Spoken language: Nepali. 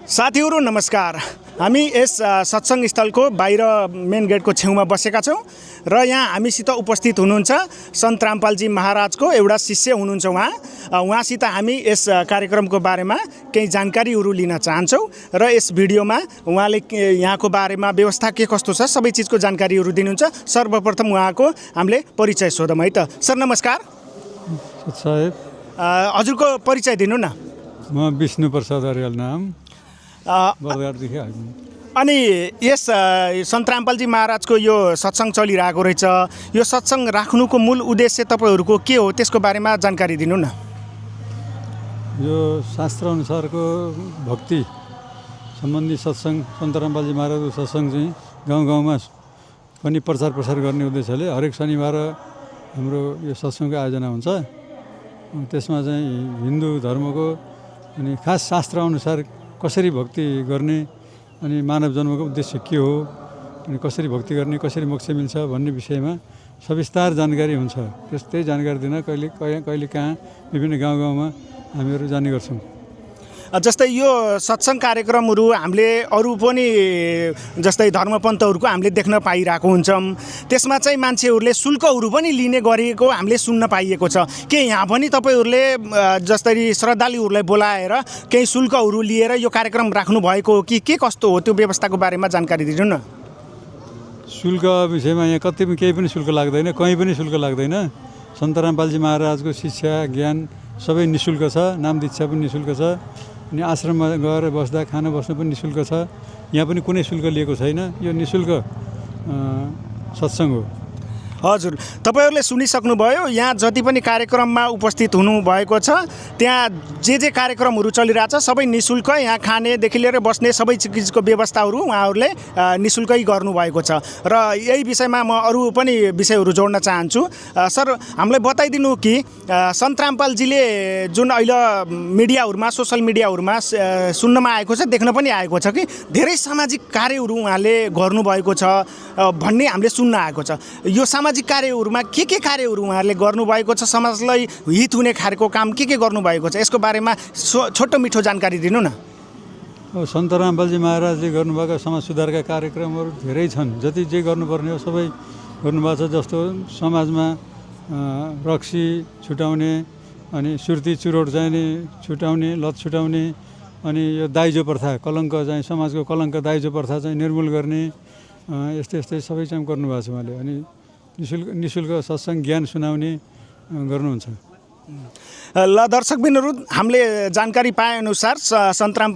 साथीहरु नमस्कार। हामी यस सत्संग स्थलको बाहिर मेन गेटको छेउमा बसेका छौं र यहाँ हामीसित उपस्थित हुनुहुन्छ सन्त रामपालजी महाराजको एउटा शिष्य हुनुहुन्छ। उहाँसित हामी यस कार्यक्रमको बारेमा केही जानकारीहरु लिन चाहन्छौं र यस भिडियोमा उहाँले यहाँको बारेमा व्यवस्था के कस्तो छ सबै चीजको जानकारीहरु दिनुहुन्छ। सर्वप्रथम उहाँको हामीले परिचय सोधौं है त। सर नमस्कार। साहेब हजुरको परिचय दिनु न। म विष्णु प्रसाद अर्याल नाम बर्दारदेखि आएको। अनि यस सन्त रामपालजी महाराजको यो सत्संग चलिरहेको रहेछ। यो सत्संग राख्नुको मूल उद्देश्य तपाईहरुको के हो त्यसको बारेमा जानकारी दिनु न। यो शास्त्र अनुसारको भक्ति सम्बन्धी सत्संग सन्त रामपालजी महाराजको सत्संग चाहिँ गाउँ-गाउँमा पनि प्रचार प्रसार गर्ने उद्देश्यले हरेक शनिबार हाम्रो यो सत्संगको आयोजना हुन्छ। त्यसमा चाहिँ हिन्दू धर्मको अनि खास शास्त्र अनुसार कसरी भक्ति गर्ने अनि मानव जन्मको उद्देश्य के हो अनि कसरी भक्ति गर्ने कसरी मोक्ष मिल्छ भन्ने विषयमा सविस्तार जानकारी हुन्छ। त्यस्तै जानकारी दिन कहिले कहाँ विभिन्न गाउँ-गाउँमा हामीहरू जाने गर्छौँ। जस्तै यो सत्संग कार्यक्रमहरु हामीले अरु पनि जस्तै धर्मपन्थहरुको हामीले देख्न पाइरहेको हुन्छौं। त्यसमा चाहिँ मान्छेहरुले शुल्कहरु पनि लिने गरेको हामीले सुन्न पाइएको छ। के यहाँ पनि तपाईहरुले जस्तै श्रद्धालुहरुलाई बोलाएर केही शुल्कहरु लिएर यो कार्यक्रम राख्नु भएको हो कि के कस्तो हो त्यो व्यवस्थाको बारेमा जानकारी दिनु न। शुल्क विषयमा यहाँ कतै पनि केही पनि शुल्क लाग्दैन, कहीँ पनि शुल्क लाग्दैन। सन्त रामपालजी महाराजको शिक्षा ज्ञान सबै निशुल्क छ, नाम दीक्षा पनि निशुल्क छ अनि आश्रममा गएर बस्दा खाना बस्नु पनि निशुल्क छ। यहाँ पनि कुनै शुल्क लिएको छैन। यो निशुल्क सत्संग हो। हजुर, तपाईहरुले सुनिसक्नुभयो। यहाँ जति पनि कार्यक्रममा उपस्थित हुनु भएको छ त्यहाँ जे कार्यक्रमहरु चलिरहेछ सबै निशुल्क। यहाँ खानेदेखि लिएर बस्ने सबै चीजको व्यवस्थाहरु उहाँहरुले निशुल्कै गर्नु भएको छ र यही विषयमा म अरु पनि विषयहरु जोड्न चाहन्छु। सर हामीलाई बताइदिनु कि सन्त रामपालजीले जुन अहिले मिडियाहरुमा सोशल मिडियाहरुमा सुन्नमा आएको छ देख्न पनि आएको छ कि धेरै सामाजिक कार्यहरु उहाँले गर्नु भएको छ भन्ने हामीले सुन्न आएको छ। यो सामाजिक कार्यहरुमा के कार्यहरु उहाँहरूले गर्नुभएको छ, समाजलाई हित हुने खालको काम के गर्नु भएको छ यसको बारेमा छोटो मिठो जानकारी दिनु न। सन्त रामपालजी महाराजले गर्नुभएका समाज सुधारका कार्यक्रमहरू धेरै छन्। जति जे गर्नुपर्ने हो सबै गर्नुभएको छ। जस्तो समाजमा रक्सी छुटाउने अनि सुर्ती चुरोट चाहिने छुटाउने, लत छुटाउने अनि यो दाइजो प्रथा कलङ्क चाहिँ समाजको कलङ्क दाइजो प्रथा चाहिँ निर्मूल गर्ने यस्तै सबै चाहिँ गर्नुभएको छ उहाँले। अनि निशुल्क सत्संग ज्ञान सुनाउने गर्नुहुन्छ। ल दर्शकबिनहरु, हामीले जानकारी पाए अनुसार सन्त रामपाल